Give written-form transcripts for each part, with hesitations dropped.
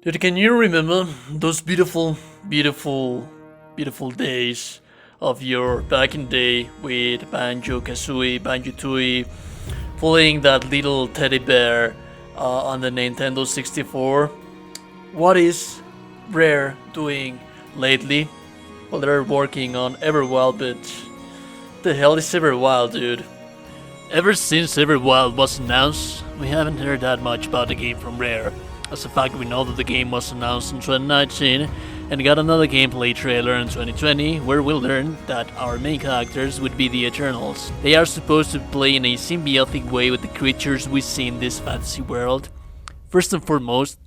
Dude, can you remember those beautiful days of your back in day with Banjo Tooie, playing that little teddy bear on the Nintendo 64? What is Rare doing lately? Well, they're working on Everwild, but the hell is Everwild, dude? Ever since Everwild was announced, we haven't heard that much about the game from Rare. As a fact, we know that the game was announced in 2019 and got another gameplay trailer in 2020 where we learned that our main characters would be the Eternals. They are supposed to play in a symbiotic way with the creatures we see in this fantasy world. First and foremost,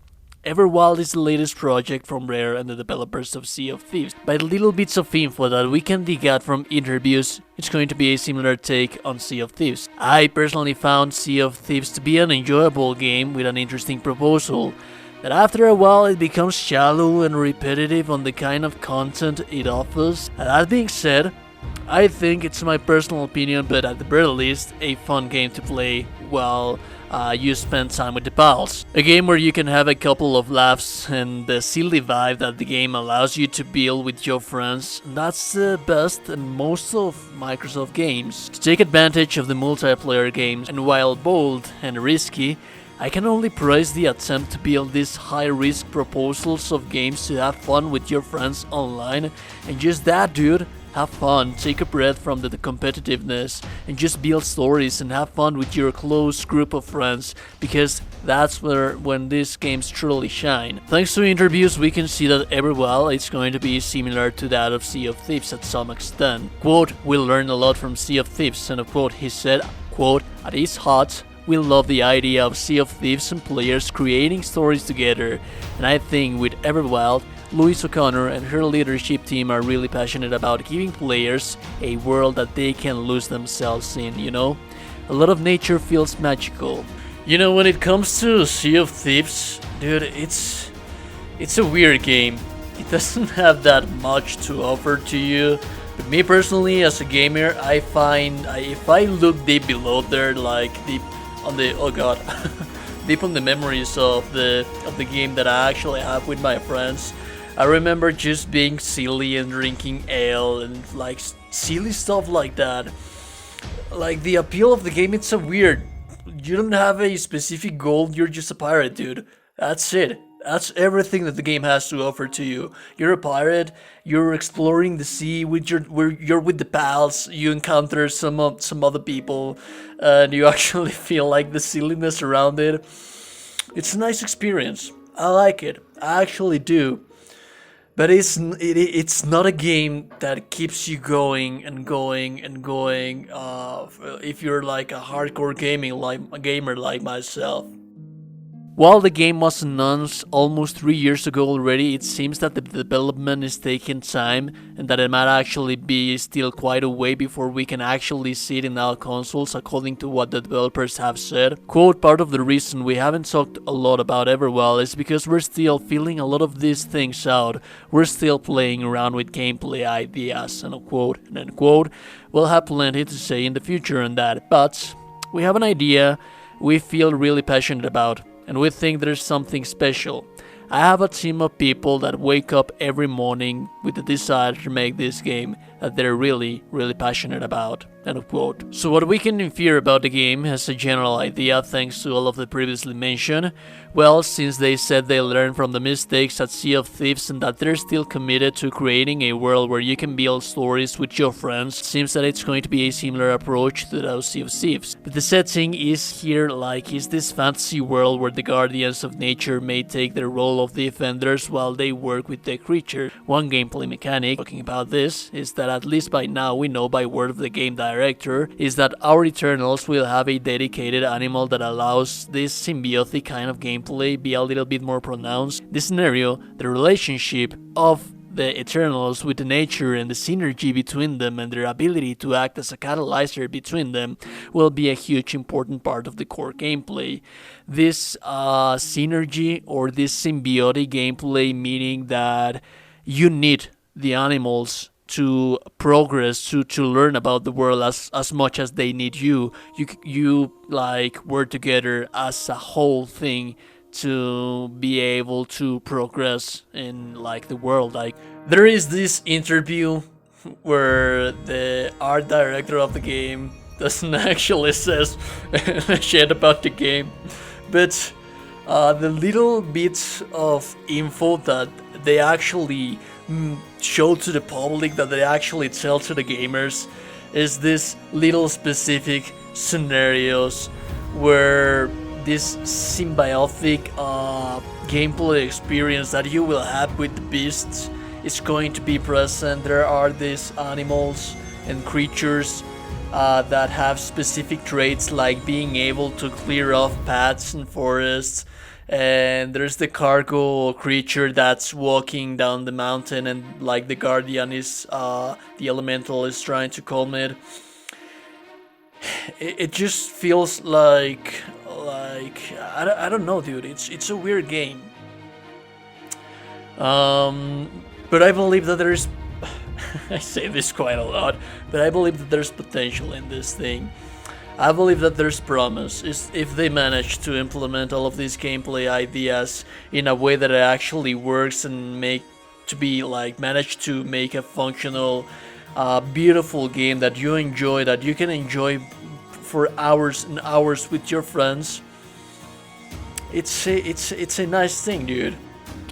Everwild is the latest project from Rare and the developers of Sea of Thieves. By the little bits of info that we can dig out from interviews, it's going to be a similar take on Sea of Thieves. I personally found Sea of Thieves to be an enjoyable game with an interesting proposal, that after a while it becomes shallow and repetitive on the kind of content it offers. That being said, I think it's my personal opinion, but at the very least, a fun game to play while you spend time with the pals. A game where you can have a couple of laughs and the silly vibe that the game allows you to build with your friends. That's the best and most of Microsoft games. To take advantage of the multiplayer games, and while bold and risky, I can only praise the attempt to build these high-risk proposals of games to have fun with your friends online, and just that, dude. Have fun, take a breath from the competitiveness, and just build stories and have fun with your close group of friends, because that's when these games truly shine. Thanks to interviews, we can see that Everwild is going to be similar to that of Sea of Thieves at some extent. Quote, "We'll learn a lot from Sea of Thieves," and quote, he said, quote, "At its heart, we love the idea of Sea of Thieves and players creating stories together, and I think with Everwild, Louise O'Connor and her leadership team are really passionate about giving players a world that they can lose themselves in, you know? A lot of nature feels magical." You know, when it comes to Sea of Thieves, dude, it's a weird game. It doesn't have that much to offer to you. But me personally, as a gamer, I find if I look deep below there, like deep on the deep on the memories of the game that I actually have with my friends, I remember just being silly and drinking ale and like silly stuff like that. Like the appeal of the game, it's so weird. You don't have a specific goal, you're just a pirate, dude. That's it. That's everything that the game has to offer to you. You're a pirate. You're exploring the sea with you're with the pals. You encounter some other people, and you actually feel like the silliness around it. It's a nice experience. I like it. I actually do. But it's not a game that keeps you going and going and going. If you're like a hardcore gamer like myself. While the game was announced almost 3 years ago already, it seems that the development is taking time and that it might actually be still quite a way before we can actually see it in our consoles, according to what the developers have said. Quote, "Part of the reason we haven't talked a lot about Everwild is because we're still feeling a lot of these things out. We're still playing around with gameplay ideas," and quote, and end quote. "We'll have plenty to say in the future on that, but we have an idea we feel really passionate about, and we think there's something special. I have a team of people that wake up every morning with the desire to make this game that they're really, really passionate about." End of quote. So what we can infer about the game as a general idea, thanks to all of the previously mentioned, well, since they said they learned from the mistakes at Sea of Thieves and that they're still committed to creating a world where you can build stories with your friends, it seems that it's going to be a similar approach to those Sea of Thieves. But the setting is here like is this fantasy world where the guardians of nature may take the role of defenders while they work with the creature. One gameplay mechanic talking about this is that at least by now we know by word of the game director is that our Eternals will have a dedicated animal that allows this symbiotic kind of gameplay be a little bit more pronounced. This scenario, the relationship of the Eternals with the nature and the synergy between them and their ability to act as a catalyzer between them will be a huge important part of the core gameplay. This synergy or this symbiotic gameplay, meaning that you need the animals to progress, to learn about the world as much as they need you. You like work together as a whole thing to be able to progress in like the world. Like there is this interview where the art director of the game doesn't actually says shit about the game, but the little bits of info that they actually show to the public, that they actually tell to the gamers, is this little specific scenarios where this symbiotic gameplay experience that you will have with the beasts is going to be present. There are these animals and creatures that have specific traits, like being able to clear off paths in forests. And there's the cargo creature that's walking down the mountain, and like the guardian is the elemental is trying to calm it. It just feels like I don't know, dude. It's a weird game. But I believe that there's I say this quite a lot, but I believe that there's potential in this thing. I believe that there's promise if they manage to implement all of these gameplay ideas in a way that it actually works and manage to make a functional, beautiful game that you enjoy, that you can enjoy for hours and hours with your friends. It's a nice thing, dude.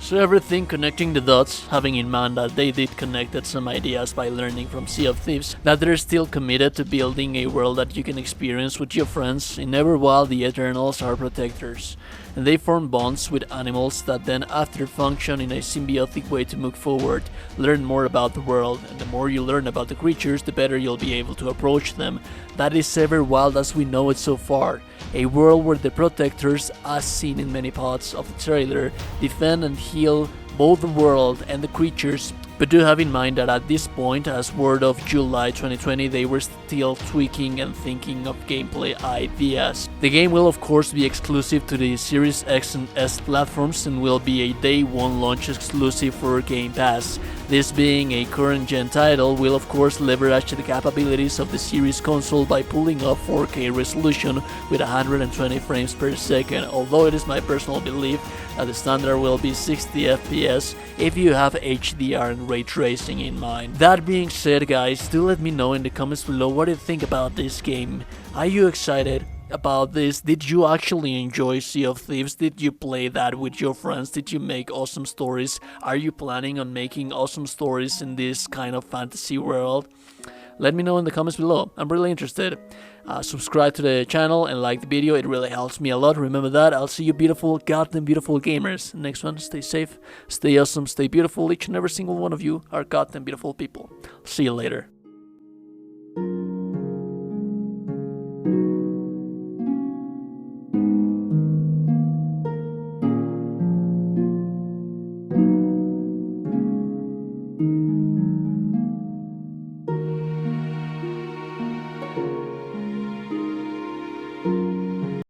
So everything connecting the dots, having in mind that they did connected some ideas by learning from Sea of Thieves, that they're still committed to building a world that you can experience with your friends. In Everwild, the Eternals are protectors, and they form bonds with animals that then after function in a symbiotic way to move forward, learn more about the world, and the more you learn about the creatures, the better you'll be able to approach them. That is Everwild as we know it so far. A world where the protectors, as seen in many parts of the trailer, defend and heal both the world and the creatures. But do have in mind that at this point, as word of July 2020, they were still tweaking and thinking of gameplay ideas. The game will of course be exclusive to the Series X and S platforms and will be a day one launch exclusive for Game Pass. This being a current gen title will of course leverage the capabilities of the series console by pulling off 4K resolution with 120 frames per second, although it is my personal belief that the standard will be 60 FPS if you have HDR and ray tracing in mind. That being said, guys, do let me know in the comments below what you think about this game. Are you excited about this? Did you actually enjoy Sea of Thieves? Did you play that with your friends? Did you make awesome stories? Are you planning on making awesome stories in this kind of fantasy world? Let me know in the comments below. I'm really interested. Subscribe to the channel and like the video. It really helps me a lot. Remember that. I'll see you beautiful, goddamn beautiful gamers. Next one, stay safe, stay awesome, stay beautiful. Each and every single one of you are goddamn beautiful people. See you later.